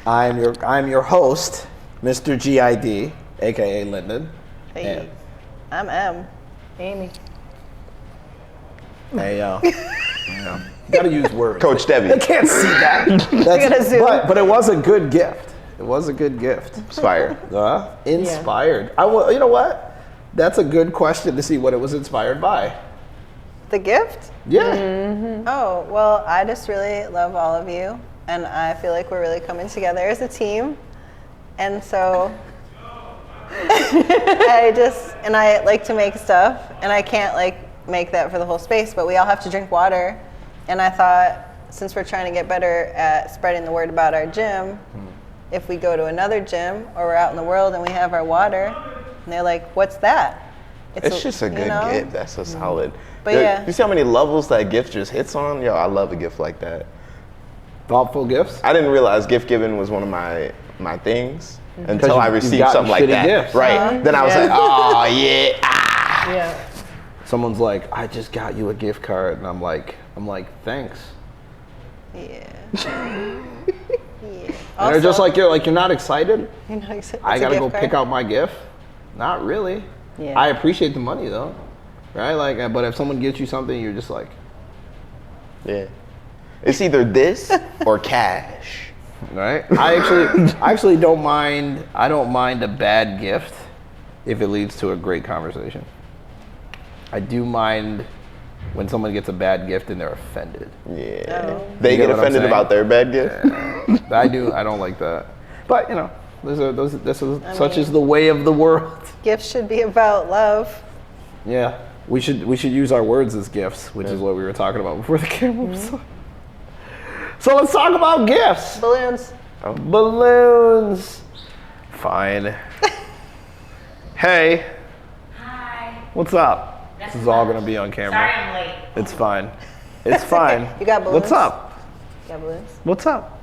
I'm your host, Mr. GID, aka Lyndon. Hey, I'm M. Amy. Hey yo. You gotta use words. Coach Debbie. They can't see that. gotta zoom. But it was a good gift. It was a good gift. Inspired. Inspired. You know what? That's a good question to see what it was inspired by. The gift? Yeah. Mm-hmm. Oh, well, I just really love all of you, and I feel like we're really coming together as a team. And so I like to make stuff, and I can't like make that for the whole space, but we all have to drink water. And I thought, since we're trying to get better at spreading the word about our gym, if we go to another gym or we're out in the world and we have our water, and they're like, what's that? It's just a good gift. That's so solid. But yeah. You see how many levels that gift just hits on? Yo, I love a gift like that. Thoughtful gifts? I didn't realize gift giving was one of my things until I received something like that. Gifts. Right. Then I was like, oh yeah. Yeah. Someone's like, I just got you a gift card, and I'm like, thanks. Yeah. And they're just like, you're not excited? You're not excited? I gotta go card? pick out my gift? Not really. Yeah. I appreciate the money though, right? Like, but if someone gets you something, you're just like, Yeah. It's either this or cash. right? I actually don't mind. I don't mind a bad gift if it leads to a great conversation. I do mind when someone gets a bad gift and they're offended. Yeah. Oh. They You get get what I'm offended saying? about their bad gift. I do. I don't like that. But you know, such is the way of the world. Gifts should be about love. Yeah, we should use our words as gifts, which is what we were talking about before the camera was on. So let's talk about gifts. Balloons. Balloons. Fine. Hey. Hi. What's up? This is all gonna be on camera. Sorry I'm late. It's fine. It's fine. You got balloons? What's up? You got balloons? What's up?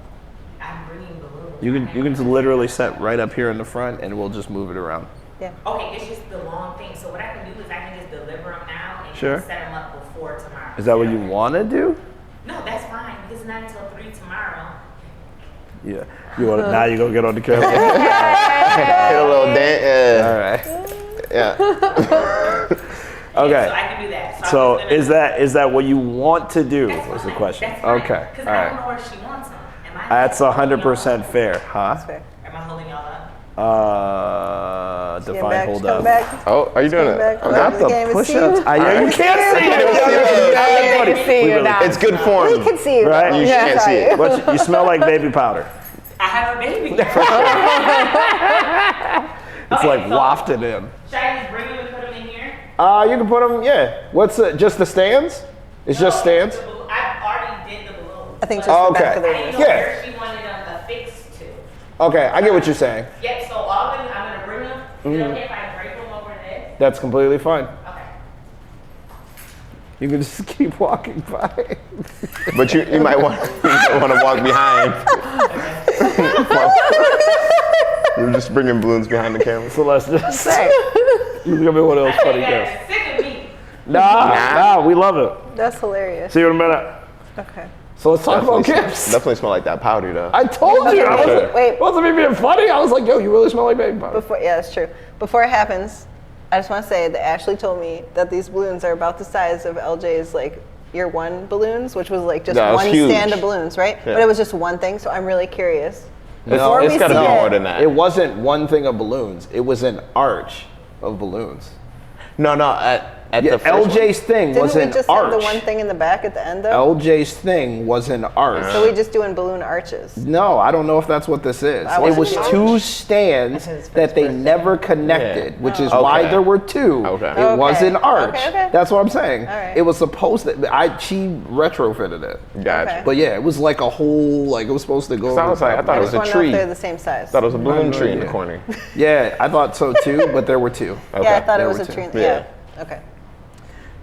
I'm bringing balloons. You can literally set right up here in the front, and we'll just move it around. Yeah. Okay, it's just the long thing. So what I can do is I can just deliver them now and Sure. set them up before tomorrow. Is that what you want to do? No, that's fine because it's not until 3 tomorrow. Yeah. You want now? You gonna get on the camera? Hit a little dance. All right. Yeah. Okay. So I can do that. So I'm just gonna- is that what you want to do? That's Was the fine. question? That's fine. Okay. Because All I don't right. know where she wants them. Am I? That's holding y'all 100% up? fair, huh? That's fair. Am I holding y'all up? Come Define back, hold come up. back. Oh, are you doing Come it? back. Okay. Not The game the is push-ups. seen. You can't see it. I can see you now. It's good form. We can see you. Right? You Yeah, can't see it. But you smell like baby powder. I have a baby. It's like wafted in. Should I just bring them and put them in here? You can put them. Yeah. What's just the stands? It's just stands. I already did the balloons. I think just Oh, the back okay. of the I didn't know Yeah. where she wanted them affixed to. Okay, I get what you're saying. Yep, so all of them, I'm going to bring them. Is it okay if I break them over this? That's completely fine. Okay. You can just keep walking by. But you might want to walk behind. You're just bringing balloons behind the camera. So let's just you give me one of those funny You gifts. guys are sick of me. Nah, we love it. That's hilarious. See you in a minute. Okay. So let's talk about gifts. Definitely smell like that powder though. I told you. I Okay, wasn't, wait. wasn't me being funny. I was like, yo, you really smell like baby powder. Yeah, that's true. Before it happens, I just want to say that Ashley told me that these balloons are about the size of LJ's like year one balloons, which was like just Yeah, it was one huge. stand of balloons, right? Yeah. But it was just one thing, so I'm really curious. No, it's gotta be see more it- than that. It wasn't one thing of balloons. It was an arch of balloons. No, at Yeah, the first LJ's thing Didn't was we an just arch. have the one thing in the back at the end though? LJ's thing was an arch. So we just doing balloon arches. No, I don't know if that's what this is. I It wasn't was sure. two stands It's his that they birthday. never connected, which is Okay. why there were two. Okay. It was Okay. an arch. Okay. That's what I'm saying. All right. It was supposed to. She retrofitted it, Gotcha. Okay. but yeah, it was like a whole. Like it was supposed to go. Sounds over like- I top thought of it was I a just want to know tree. if they're the same size. Thought it was a balloon no tree in idea. the corner. Yeah, I thought so too, but there were two. Okay. Yeah, I thought There it was were a two. tree. Yeah. Yeah. Okay.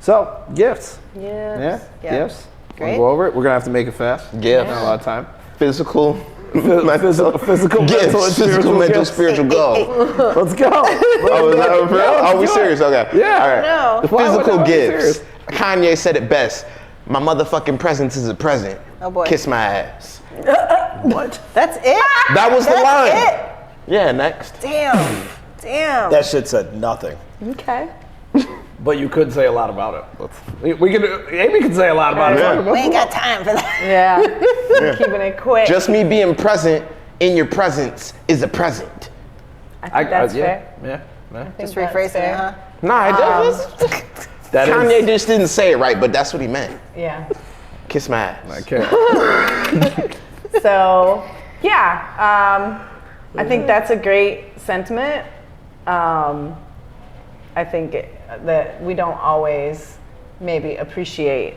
So gifts. Yes. Yeah. Gifts. Wanna Great. go over it. We're gonna have to make it fast. Gifts. Not a lot of time. Physical. Physical, mental, and Gifts. Physical, spiritual mental, gifts. spiritual go. Let's go. Oh, is that for real? Yeah, Are we let's do it. serious? Okay. Yeah. All right. No. Why would Physical I be gifts. serious? Kanye said it best. My motherfucking presence is a present. Oh, boy. Kiss my ass. What? That's it. That was the That's line. it. Yeah, next. Damn. Damn. That shit said nothing. Okay. But you could say a lot about it. We could. Amy could say a lot about Yeah. it. We ain't got time for that. Yeah. Keeping it quick. Just me being present in your presence is a present. I think that's fair. Yeah. Just that's rephrasing it, fair. huh? Nah, it does. That Kanye is. just didn't say it right, but that's what he meant. Yeah. Kiss my ass. I can't. So, yeah, I think that's a great sentiment. I think that we don't always maybe appreciate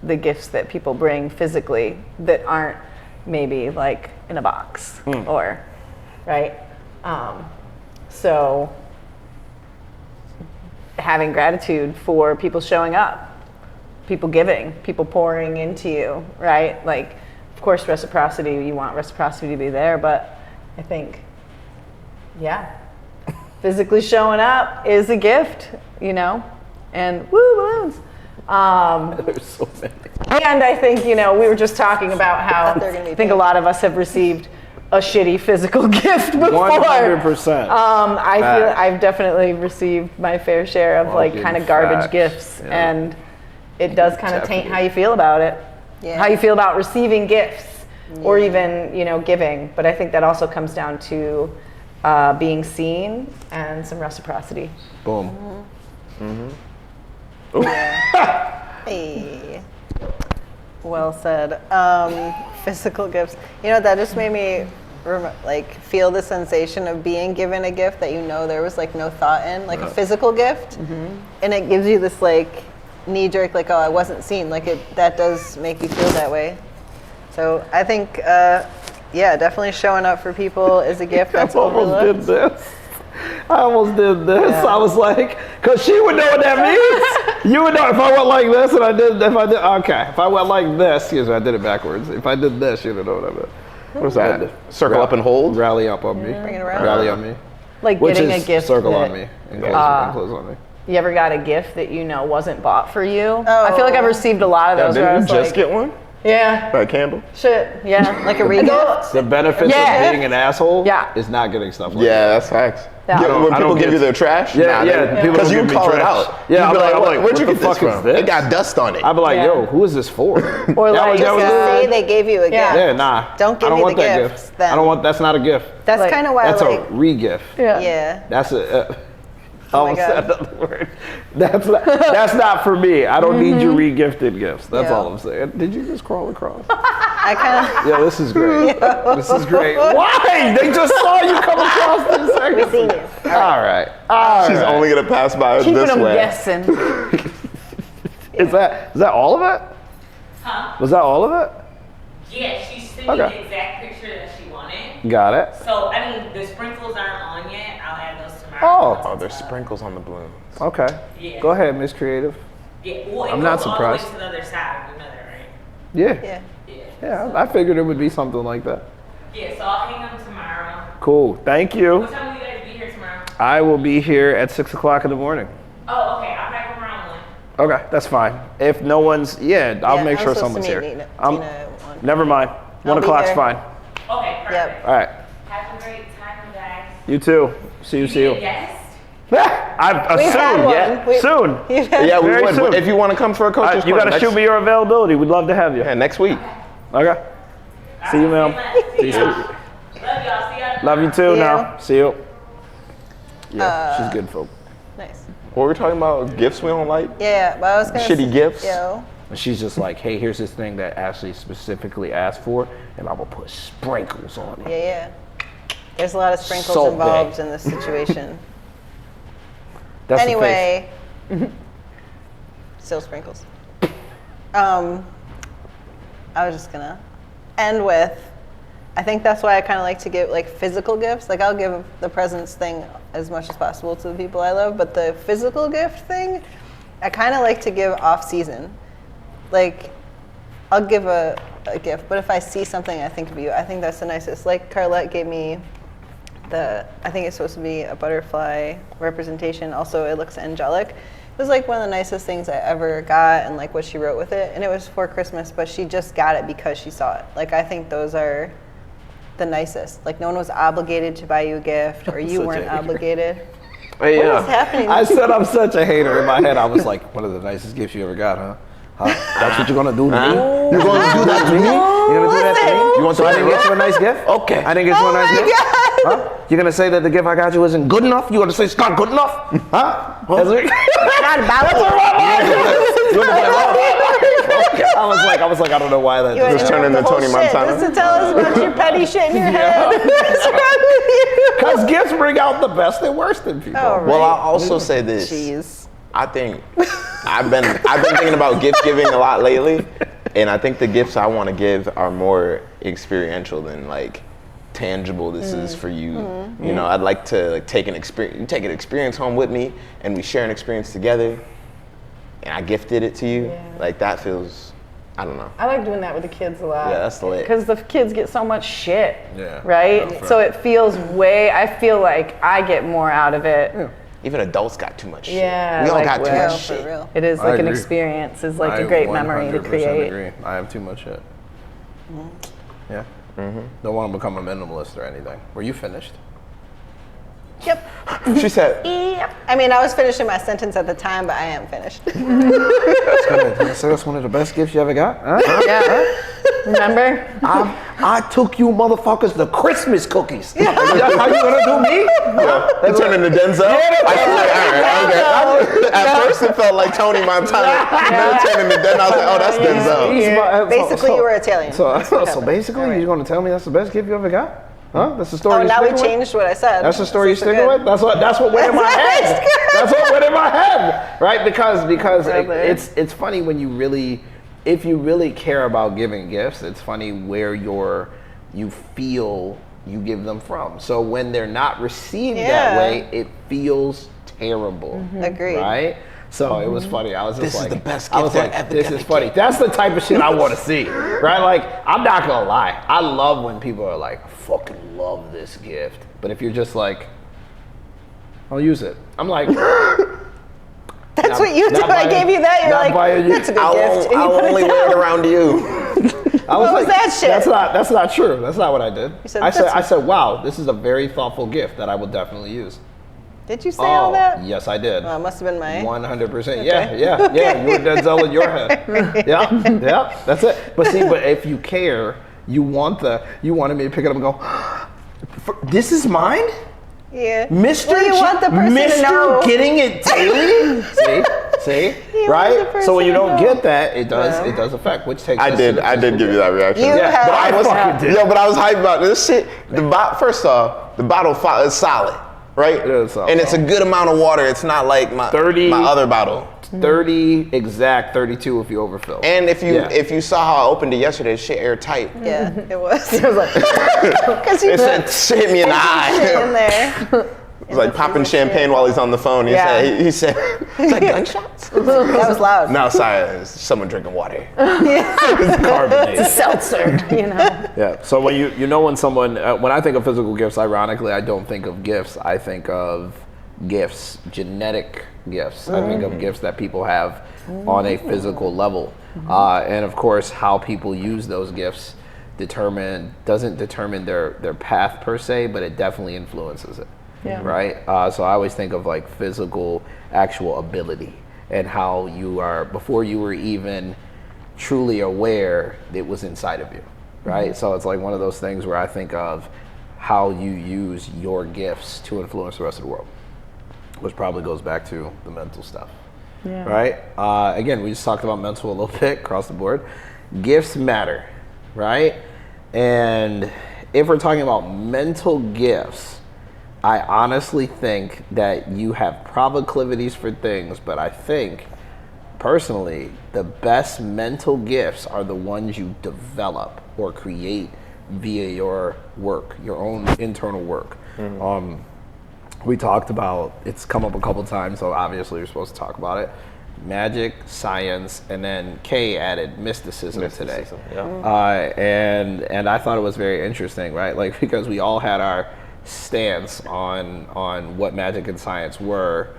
the gifts that people bring physically that aren't maybe like in a box or, right? So, having gratitude for people showing up, people giving, people pouring into you, right? Like, of course, reciprocity, you want reciprocity to be there, but I think, yeah, physically showing up is a gift, you know? And woo, balloons. There's so many. And I think, you know, we were just talking about how thought they were gonna be I think a pink. lot of us have received a shitty physical gift before. 100%. I feel Facts. I've definitely received my fair share of like Fucking kind of garbage facts. gifts, Yeah. and it does kind of taint Definitely. how you feel about it, Yeah. how you feel about receiving gifts, or even giving. But I think that also comes down to being seen and some reciprocity. Boom. Hey. Well said. Physical gifts. You know, that just made me feel the sensation of being given a gift that you know there was like no thought in, like a physical gift, and it gives you this like knee jerk, like, oh, I wasn't seen. Like that does make you feel that way. So I think, yeah, definitely showing up for people is a gift that's I almost did overlooked. this. I almost did this. Yeah. I was like, because she would know what that means. You would know if I went like this and if I went like this, excuse me, I did it backwards. If I did this, you would know what I meant. What was that? Circle up and hold? Rally up on me. Bring it around. Rally on me. Like Which getting is a gift. circle that, on me and close on me. You ever got a gift that you know wasn't bought for you? I feel like I've received a lot of those. where I Didn't you was just like, get one? Yeah. By Campbell? Shit. Yeah. Like a regift? The benefits Yeah. of being an asshole Yeah. is not getting stuff like Yeah, that. that's facts. Yeah. When I people don't give get- you their trash? Yeah, yeah, people Because don't you give me call it trash. out. Yeah, You'd be I'm like, where'd what you the get this fuck is from? this? It got dust on it. I'd be like, Yeah. yo, who is this for? Or That like was- that Just was- say they gave you a Yeah. gift. Yeah, nah. Don't give I don't me want the that gifts, gift. then. I don't want. That's not a gift. That's Like, kind of why That's I like. a re-gift. Yeah. Yeah. That's a. Oh my almost God. said another word. That's not for me. I don't need your re-gifted gifts. That's Yeah. all I'm saying. Did you just crawl across? I kind of. Yeah, this is great. This is great. Why? They just saw you come across this second. We seen you. All right. All She's right. only going to pass by Keeping this them way. guessing. Is that all of it? Huh? Was that all of it? Yeah, she sent Okay. me the exact picture that she wanted. Got it. So, I mean, the sprinkles aren't on yet. I'll add those tomorrow. Oh, Oh, there's sprinkles on the balloons. okay. Yeah. Go ahead, Miss Creative. Yeah, well, it I'm goes not all the way surprised. to the other side. You know that, right? Yeah. Yeah. Yeah. Yeah, I figured it would be something like that. Yeah, so I'll hang them tomorrow. Cool. Thank you. What time will you guys be here tomorrow? I will be here at 6 o'clock in the morning. Oh, okay. I'll back around one. Okay, that's fine. If no one's, yeah, I'll Yeah, make I'm sure supposed to someone's meet here. Tina Um, at one. Never mind. I'll 1 be o'clock's there. fine. Okay, perfect. Yep. All right. Have a great time, guys. You too. See you. See you. Yes. We've had soon. one. Yeah. We- Soon. Yeah, we Very would. soon. If you want to come for a coach's You got to corner shoot me your availability. We'd love to have you. Yeah, next week. Okay. See you, ma'am. See y'all. Love y'all. See y'all. Love you too. See Now. you. See you. Yeah, she's good, folk. Nice. What were we talking about? Gifts we don't like? Yeah, but I was gonna. Shitty gifts? Yo. And she's just like, hey, here's this thing that Ashley specifically asked for, and I will put sprinkles on it. Yeah, yeah. There's a lot of sprinkles Salt involved Bae. in this situation. That's Anyway. Still sprinkles. I was just gonna end with, I think that's why I kind of like to give like physical gifts. Like I'll give the presents thing as much as possible to the people I love, but the physical gift thing, I kind of like to give off season. Like I'll give a gift, but if I see something I think of you, I think that's the nicest. Like Carlette gave me I think it's supposed to be a butterfly representation. Also, it looks angelic. It was like one of the nicest things I ever got, and like what she wrote with it. And it was for Christmas, but she just got it because she saw it. Like I think those are the nicest. Like no one was obligated to buy you a gift, or you Such a weren't hater. obligated. Hey, What is happening? I said I'm such a hater. In my head, I was like, one of the nicest gifts you ever got, huh? That's what you're gonna do to me? You're going to do that to me? You're going to do that to me? Listen. You want So I didn't to get you a nice gift? Okay. I didn't get you Oh a nice my gift? God. Huh? You're gonna say that the gift I got you isn't good enough? You gonna say it's not good enough? Huh? That's it? Not about I was like, I don't know why that. You wanna Just turn interrupt into the whole Tony shit Montana? Just to tell us about your petty shit in your head. What's wrong with you? Because gifts bring out the best and worst in people. Oh, Well, right. I'll also say this. Jeez. I think I've been thinking about gift giving a lot lately, and I think the gifts I want to give are more experiential than like tangible. This is for you. You know, I'd like to like take an experience home with me, and we share an experience together. And I gifted it to you. Yeah. Like that feels, I don't know. I like doing that with the kids a lot. Yeah, that's lit. Because the kids get so much shit. Yeah. Right? Yeah. So it feels I feel like I get more out of it. Even adults got too much shit. Yeah, we all like, got too well, much For shit. real. It is I like an agree. experience. It's like I a great memory to 100% create. Agree. I have too much shit. Yeah. Don't want to become a minimalist or anything. Were you finished? Yep. She said, I mean, I was finishing my sentence at the time, but I am finished. So that's one of the best gifts you ever got? Huh? Yeah. Remember? I took you motherfuckers the Christmas cookies. That's how you gonna do me? you turned into Denzel? I swear, okay. At first it felt like Tony Montana. Then it turned into Denzel. I was like, oh, that's Denzel. Basically, you were Italian. So That's what happened. basically, All right. you're gonna tell me that's the best gift you ever got? Huh? That's the story. Oh, you're now we sticking with? changed what I said. That's the story you're So sticking good. with. That's what went in my That's head. That's what went in my head, right? Because Brother. it's funny when you really, if you really care about giving gifts, it's funny where you feel you give them from. So when they're not received that Yeah. way, it feels terrible. Agreed. Right? So it was funny. I was just This is like, the best I was gift like, they're ever this gonna is funny. That's the type of shit I want to see, right? Like, I'm not gonna lie. I love when people are like, I fucking love this gift. But if you're just like, I'll use it. I'm like, That's Not- what you do. not I buying- gave you that. You're not like, buying you- that's a good I'll, gift. And you I'll put only it wear it down. around you. I was What was like, that shit? That's not true. That's not what I did. said, I "That's- said, wow, this is a very thoughtful gift that I will definitely use. Did you say all that? Yes, I did. Oh, it must have been my. 100%. Okay. Yeah. You were Denzel in your head. Yeah. That's it. But see, if you care, you wanted me to pick it up and go, this is mine? Yeah. Mr. Well, you want the person to know. Mr. getting it daily? See? You want Right? the So when you person don't to know. get that, it does affect, which takes I us to did the give you that reaction. You Yeah. have- But I was, fucking did. but I was hyped about this shit. First off, the bottle is solid, right? It is solid. And it's a good amount of water. It's not like my 30 my other bottle. 30 exact, 32 if you overfill. And if Yeah. you saw how I opened it yesterday, shit airtight. Yeah, it was. It was like, because you It put said, shit hit me in the shit in eye. there. It was like popping freezer shit. champagne while he's on the phone. He Yeah. said, he said, it's like gunshots. That was loud. No, sorry, it's someone drinking water. Carbonated. Seltzer, you know. Yeah. So when when someone when I think of physical gifts, ironically, I don't think of gifts. I think of gifts, genetic gifts. I think of gifts that people have on a physical level, and of course, how people use those gifts doesn't determine their path per se, but it definitely influences it. Yeah. Right. So I always think of like physical, actual ability, and how you are before you were even truly aware it was inside of you, right? So it's like one of those things where I think of how you use your gifts to influence the rest of the world, which probably goes back to the mental stuff, Yeah. right? Again, we just talked about mental a little bit across the board. Gifts matter, right? And if we're talking about mental gifts, I honestly think that you have proclivities for things, but I think personally, the best mental gifts are the ones you develop or create via your work, your own internal work. We talked about, it's come up a couple times, so obviously we're supposed to talk about it. Magic, science, and then Kay added mysticism today. Yeah. And I thought it was very interesting, right? Like, because we all had our stance on what magic and science were,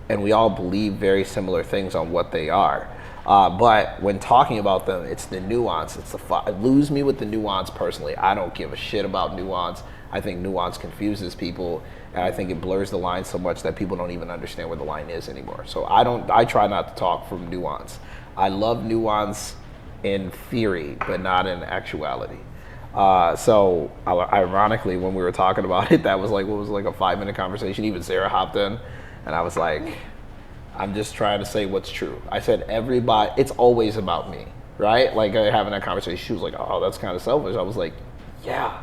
and we all believe very similar things on what they are. But when talking about them, it's the nuance. It's lose me with the nuance personally. I don't give a shit about nuance. I think nuance confuses people, and I think it blurs the line so much that people don't even understand where the line is anymore. So I try not to talk from nuance. I love nuance in theory, but not in actuality. So ironically, when we were talking about it, that was like, what was like a 5-minute conversation. Even Sarah hopped in, and I was like, I'm just trying to say what's true. I said, everybody, it's always about me, right? Like having that conversation, she was like, oh, that's kind of selfish. I was like, yeah,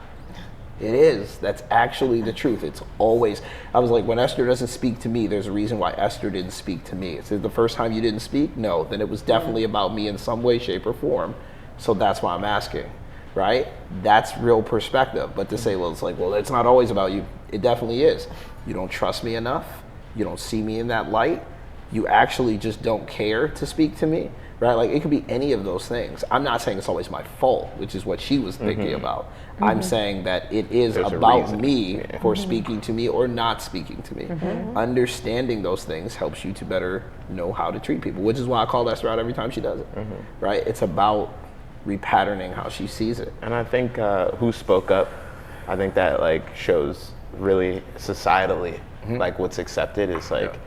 it is. That's actually the truth. It's always, I was like, when Esther doesn't speak to me, there's a reason why Esther didn't speak to me. Is it the first time you didn't speak? No, then it was definitely about me in some way, shape, or form. So that's why I'm asking, right? That's real perspective. But to say, well, it's like, well, it's not always about you. It definitely is. You don't trust me enough. You don't see me in that light. You actually just don't care to speak to me, right? Like it could be any of those things. I'm not saying it's always my fault, which is what she was thinking about. I'm saying that it is about me for speaking to me or not speaking to me. Understanding those things helps you to better know how to treat people, which is why I call Esther out every time she does it, right? It's about repatterning how she sees it. And I think who spoke up, I think that like shows really societally, like what's accepted is like,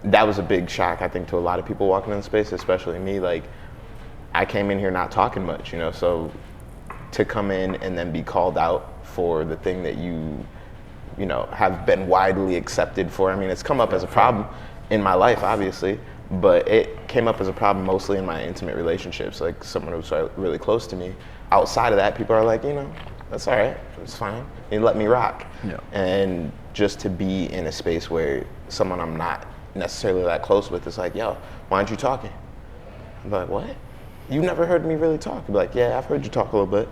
that was a big shock, I think, to a lot of people walking in the space, especially me. Like, I came in here not talking much, you know, so to come in and then be called out for the thing that you know, have been widely accepted for. I mean, it's come up as a problem in my life, obviously, but it came up as a problem mostly in my intimate relationships, like someone who's really close to me. Outside of that, people are like, you know, that's all right, it's fine, you let me rock. Yeah. And just to be in a space where someone I'm not necessarily that close with is like, yo, why aren't you talking? I'm like, what? You never heard me really talk? I'm like, yeah, I've heard you talk a little bit.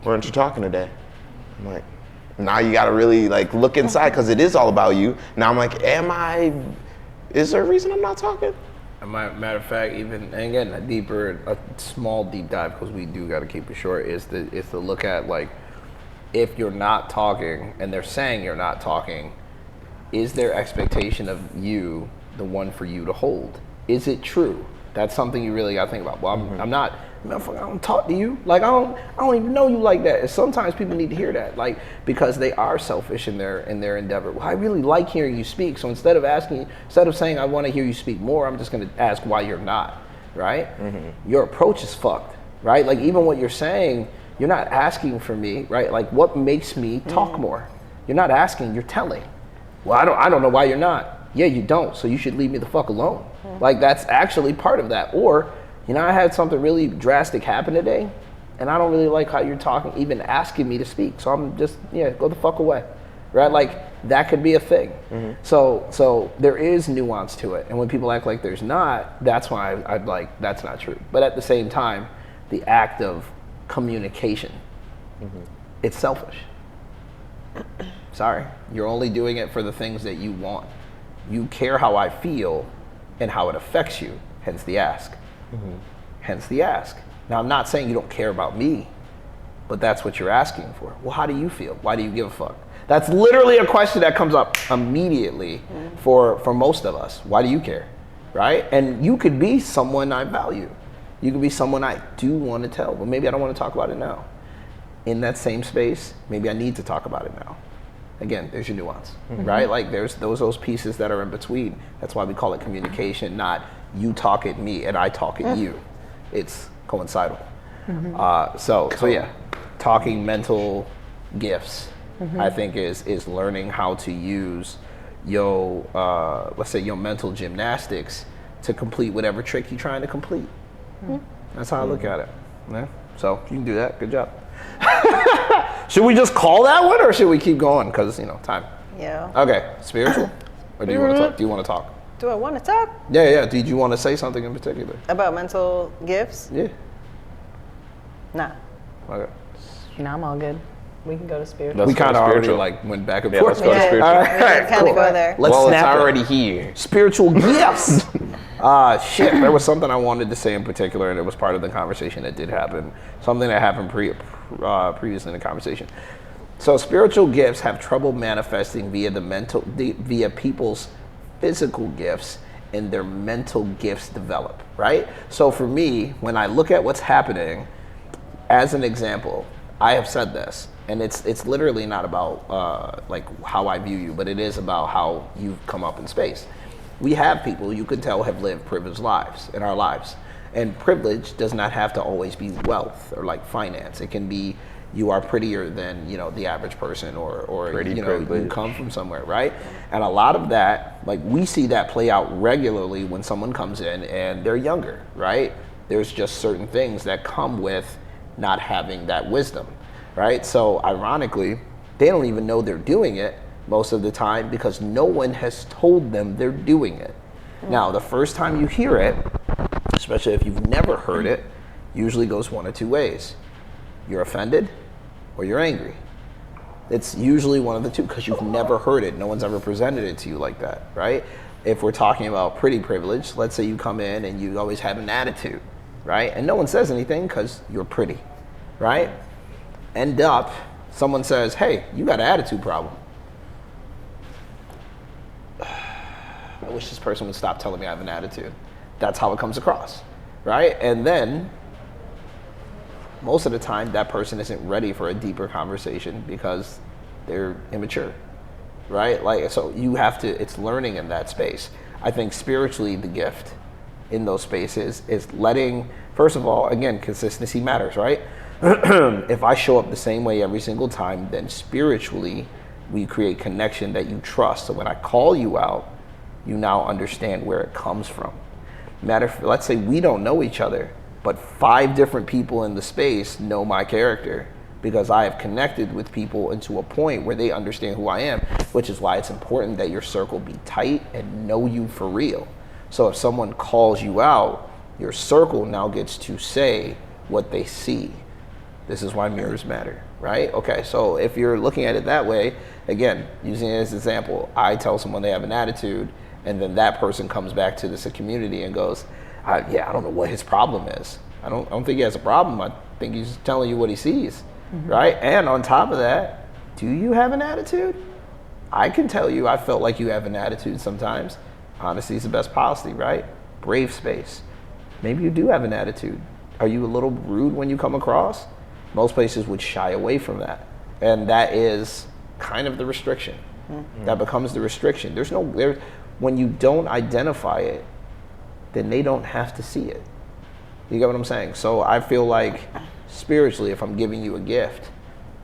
Why aren't you talking today? I'm like, now you gotta really like look inside because it is all about you. Now I'm like, is there a reason I'm not talking? Matter of fact, even, and again, a small deep dive, because we do gotta keep it short, is to look at like, if you're not talking and they're saying you're not talking, is their expectation of you the one for you to hold? Is it true? That's something you really got to think about. Well, I'm not, I don't talk to you. Like, I don't even know you like that. And sometimes people need to hear that, like, because they are selfish in their endeavor. Well, I really like hearing you speak. So instead of saying I want to hear you speak more, I'm just going to ask why you're not, right? Your approach is fucked, right? Like, even what you're saying, you're not asking for me, right? Like, what makes me talk more? You're not asking, you're telling. Well, I don't know why you're not. Yeah, you don't, so you should leave me the fuck alone. Like, that's actually part of that. Or, you know, I had something really drastic happen today, and I don't really like how you're talking, even asking me to speak. So I'm just, go the fuck away, right? Like, that could be a thing. So there is nuance to it. And when people act like there's not, that's why I'd like, that's not true. But at the same time, the act of communication, it's selfish. Sorry, you're only doing it for the things that you want. You care how I feel and how it affects you, hence the ask. Hence the ask. Now, I'm not saying you don't care about me, but that's what you're asking for. Well, how do you feel? Why do you give a fuck? That's literally a question that comes up immediately for most of us. Why do you care, right? And you could be someone I value. You could be someone I do want to tell, but maybe I don't want to talk about it now. In that same space, maybe I need to talk about it now. Again, there's your nuance, right? Like there's those pieces that are in between. That's why we call it communication, not you talk at me and I talk at you. It's coincidental. So yeah, talking mental gifts, I think is learning how to use let's say your mental gymnastics to complete whatever trick you're trying to complete. That's how I look at it. Yeah. So you can do that. Good job. Should we just call that one, or should we keep going? Because time. Yeah. Okay. Spiritual, or do you want to talk? Do you want to talk? Do I want to talk? Yeah. Did you want to say something in particular? About mental gifts? Yeah. Nah. Okay. No, I'm all good. We can go to spiritual. We kind of already spiritual. went back and Yeah, forth. let's go to spiritual. All right, We kind of go there. Let's Well, it's snap it. already here. Spiritual gifts. Shit, there was something I wanted to say in particular, and it was part of the conversation that did happen. Something that happened previously in the conversation. So spiritual gifts have trouble manifesting via people's physical gifts and their mental gifts develop, right? So for me, when I look at what's happening, as an example, I have said this, and it's literally not about like how I view you, but it is about how you've come up in space. We have people you can tell have lived privileged lives in our lives. And privilege does not have to always be wealth or like finance. It can be you are prettier than the average person, or Pretty you privilege. come from somewhere, right? And a lot of that, like we see that play out regularly when someone comes in and they're younger, right? There's just certain things that come with not having that wisdom, right? So ironically, they don't even know they're doing it most of the time because no one has told them they're doing it. Now, the first time you hear it, especially if you've never heard it, usually goes one of two ways. You're offended or you're angry. It's usually one of the two because you've never heard it. No one's ever presented it to you like that, right? If we're talking about pretty privilege, let's say you come in and you always have an attitude, right? And no one says anything because you're pretty, right? End up, someone says, hey, you got an attitude problem. I wish this person would stop telling me I have an attitude. That's how it comes across, right? And then most of the time that person isn't ready for a deeper conversation because they're immature, right? Like, so you have to, it's learning in that space. I think spiritually the gift in those spaces is letting, first of all, again, consistency matters, right? If I show up the same way every single time, then spiritually we create connection that you trust. So when I call you out, you now understand where it comes from. Let's say we don't know each other, but 5 different people in the space know my character because I have connected with people into a point where they understand who I am, which is why it's important that your circle be tight and know you for real. So if someone calls you out, your circle now gets to say what they see. This is why mirrors matter, right? Okay, so if you're looking at it that way, again, using it as an example, I tell someone they have an attitude, and then that person comes back to this community and goes, I don't know what his problem is. I don't think he has a problem. I think he's telling you what he sees, right? And on top of that, do you have an attitude? I can tell you I felt like you have an attitude sometimes. Honesty is the best policy, right? Brave space. Maybe you do have an attitude. Are you a little rude when you come across? Most places would shy away from that. And that is kind of the restriction. That becomes the restriction. When you don't identify it, then they don't have to see it. You get what I'm saying? So I feel like spiritually, if I'm giving you a gift,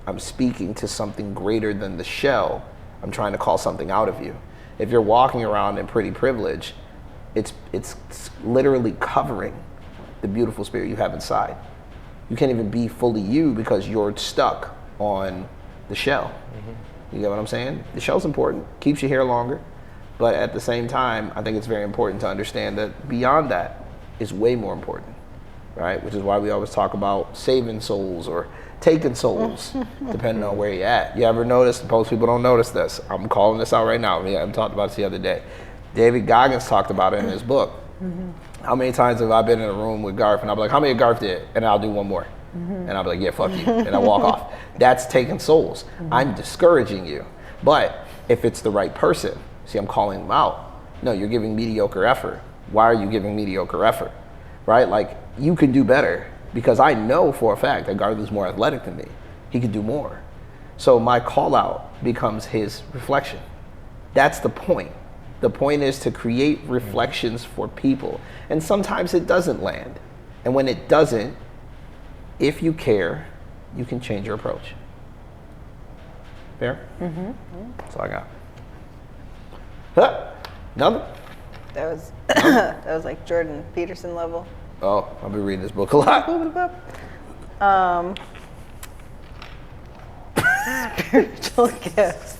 I'm speaking to something greater than the shell. I'm trying to call something out of you. If you're walking around in pretty privilege, it's literally covering the beautiful spirit you have inside. You can't even be fully you because you're stuck on the shell. You get what I'm saying? The shell's important, keeps you here longer. But at the same time, I think it's very important to understand that beyond that is way more important, right? Which is why we always talk about saving souls or taking souls, depending on where you're at. You ever notice, most people don't notice this. I'm calling this out right now. I talked about this the other day. David Goggins talked about it in his book. How many times have I been in a room with Garth and I'll be like, how many Garth did? And I'll do one more. And I'll be like, yeah, fuck you. And I walk off. That's taking souls. I'm discouraging you. But if it's the right person, see, I'm calling them out. No, you're giving mediocre effort. Why are you giving mediocre effort? Right? Like, you can do better because I know for a fact that Garth is more athletic than me. He could do more. So my call out becomes his reflection. That's the point. The point is to create reflections for people. And sometimes it doesn't land. And when it doesn't, if you care, you can change your approach. Fair? That's all I got. Huh? Nothing? That was like Jordan Peterson level. Oh, I've been reading this book a lot. Spiritual gifts.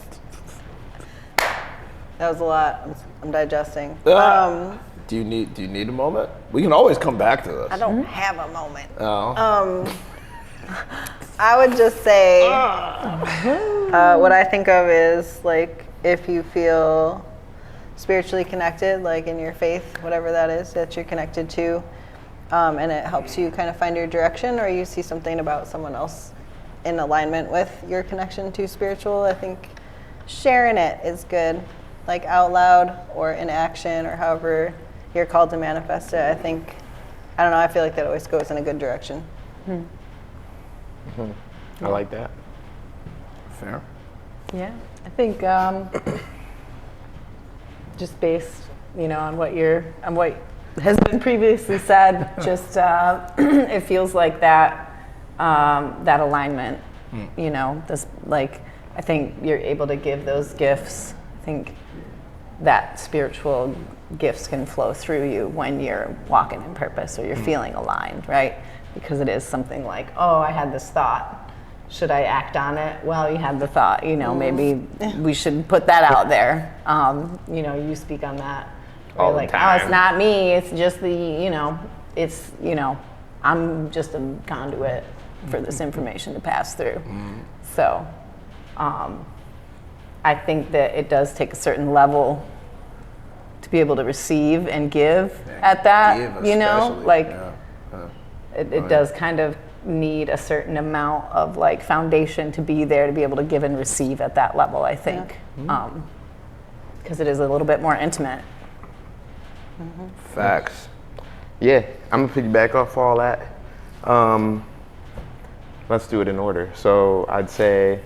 That was a lot. I'm digesting. Do you need a moment? We can always come back to this. I don't have a moment. Oh. I would just say what I think of is like if you feel spiritually connected, like in your faith, whatever that is that you're connected to, and it helps you kind of find your direction, or you see something about someone else in alignment with your connection to spiritual, I think sharing it is good. like out loud or in action or however you're called to manifest it, I think, I don't know, I feel like that always goes in a good direction. I like that. Fair. Yeah, I think just based, on what has been previously said, just it feels like that alignment. This I think you're able to give those gifts. I think that spiritual gifts can flow through you when you're walking in purpose or you're feeling aligned, right? Because it is something like, oh, I had this thought. Should I act on it? Well, you had the thought, maybe we should put that out there. You speak on that. All the like, time. oh, it's not me, it's just it's, I'm just a conduit for this information to pass through. So, I think that it does take a certain level to be able to receive and give at that, Give especially, it does kind of need a certain amount of foundation to be there to be able to give and receive at that level, I think. Because it is a little bit more intimate. Facts. Yeah, I'm gonna piggyback off all that. Let's do it in order. So I'd say,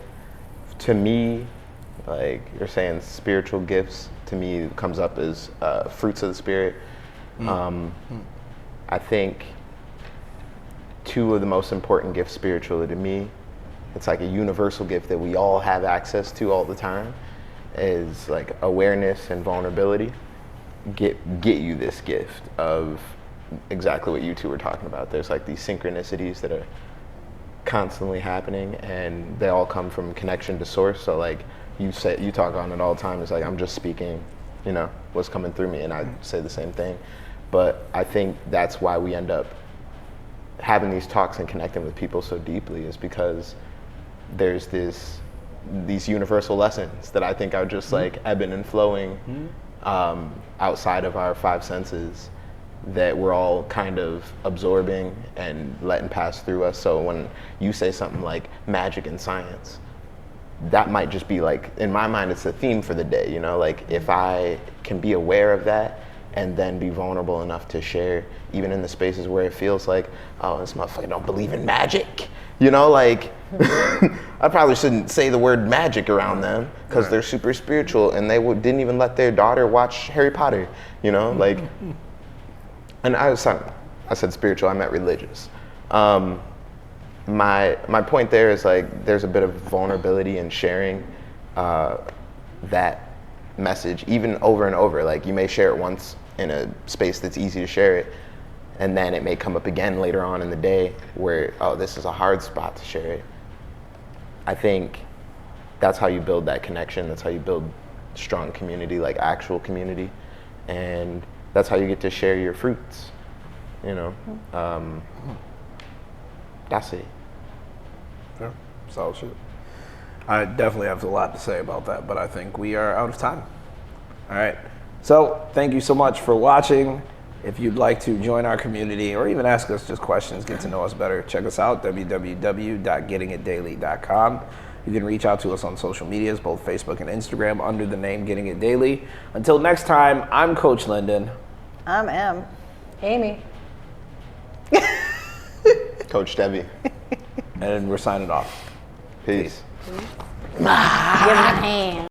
to me, like you're saying, spiritual gifts to me comes up as fruits of the spirit. I think two of the most important gifts spiritually to me, it's like a universal gift that we all have access to all the time, is like awareness and vulnerability. Get you this gift of exactly what you two were talking about. There's like these synchronicities that are constantly happening, and they all come from connection to source. So like you talk on it all the time. It's like I'm just speaking, what's coming through me, and I say the same thing. But I think that's why we end up having these talks and connecting with people so deeply, is because there's these universal lessons that I think are just like ebbing and flowing outside of our five senses, that we're all kind of absorbing and letting pass through us. So when you say something like magic and science, that might just be like, in my mind, it's a theme for the day, like if I can be aware of that and then be vulnerable enough to share, even in the spaces where it feels like, oh, this motherfucker don't believe in magic, I probably shouldn't say the word magic around them because they're super spiritual and they didn't even let their daughter watch Harry Potter, like, and I said spiritual, I meant religious. My point there is like, there's a bit of vulnerability in sharing that message, even over and over. Like you may share it once in a space that's easy to share it, and then it may come up again later on in the day where, oh, this is a hard spot to share it. I think that's how you build that connection. That's how you build strong community, like actual community. And that's how you get to share your fruits, That's it. Yeah, solid shit. I definitely have a lot to say about that, but I think we are out of time. All right. So thank you so much for watching. If you'd like to join our community or even ask us just questions, get to know us better, check us out, www.gettingitdaily.com. You can reach out to us on social medias, both Facebook and Instagram, under the name Getting It Daily. Until next time, I'm Coach Linden. I'm Em. Amy. Coach Debbie. And we're signing off. Peace. Give him a hand.